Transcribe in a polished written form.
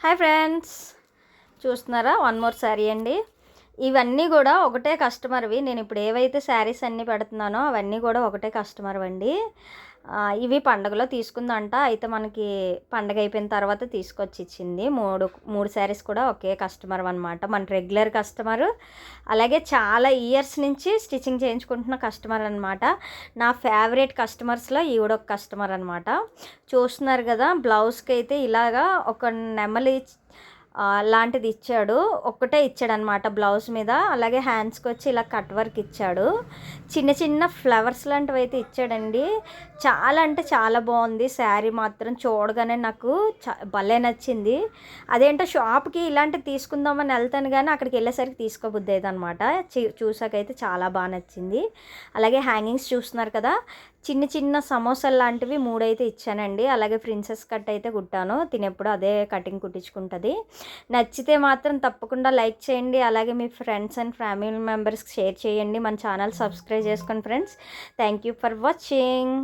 Hi friends, చూస్తున్నారా? One more sari అండి. ఇవన్నీ కూడా ఒకటే కస్టమర్వి. నేను ఇప్పుడు ఏవైతే శారీస్ అన్నీ పెడుతున్నానో అవన్నీ కూడా ఒకటే కస్టమర్ అండి. ఇవి పండగలో తీసుకుందంట. అయితే మనకి పండగ అయిపోయిన తర్వాత తీసుకొచ్చి ఇచ్చింది. మూడు మూడు శారీస్ కూడా ఒకే కస్టమర్ అనమాట. మన రెగ్యులర్ కస్టమరు, అలాగే చాలా ఇయర్స్ నుంచి స్టిచ్చింగ్ చేయించుకుంటున్న కస్టమర్ అనమాట. నా ఫేవరెట్ కస్టమర్స్లో ఈవిడొక కస్టమర్ అనమాట. చూస్తున్నారు కదా, బ్లౌజ్కి అయితే ఇలాగా ఒక నెమలి లాంటిది ఇచ్చాడు. ఒక్కటే ఇచ్చాడనమాట బ్లౌజ్ మీద. అలాగే హ్యాండ్స్కి వచ్చి ఇలా కట్ వర్క్ ఇచ్చాడు. చిన్న చిన్న ఫ్లవర్స్ లాంటివి అయితే ఇచ్చాడండి. చాలా అంటే చాలా బాగుంది శారీ మాత్రం. చూడగానే నాకు భలే నచ్చింది. అదేంటో షాప్కి ఇలాంటివి తీసుకుందామని వెళ్తాను కానీ అక్కడికి వెళ్ళేసరికి తీసుకోబుద్ది అనమాట. చూసాకైతే చాలా బాగా నచ్చింది. అలాగే హ్యాంగింగ్స్ చూస్తున్నారు కదా, చిన్న చిన్న సమోసాలు లాంటివి 3 అయితే ఇచ్చానండి. అలాగే ప్రిన్సెస్ కట్ అయితే కుట్టాను. తినేప్పుడు అదే కటింగ్ కుట్టించుకుంటుంది. నచ్చితే మాత్రం తప్పకుండా లైక్ చేయండి. అలాగే మీ ఫ్రెండ్స్ అండ్ ఫ్యామిలీ మెంబర్స్కి షేర్ చేయండి. మన ఛానల్ సబ్స్క్రైబ్ చేసుకోండి friends. Thank you for watching.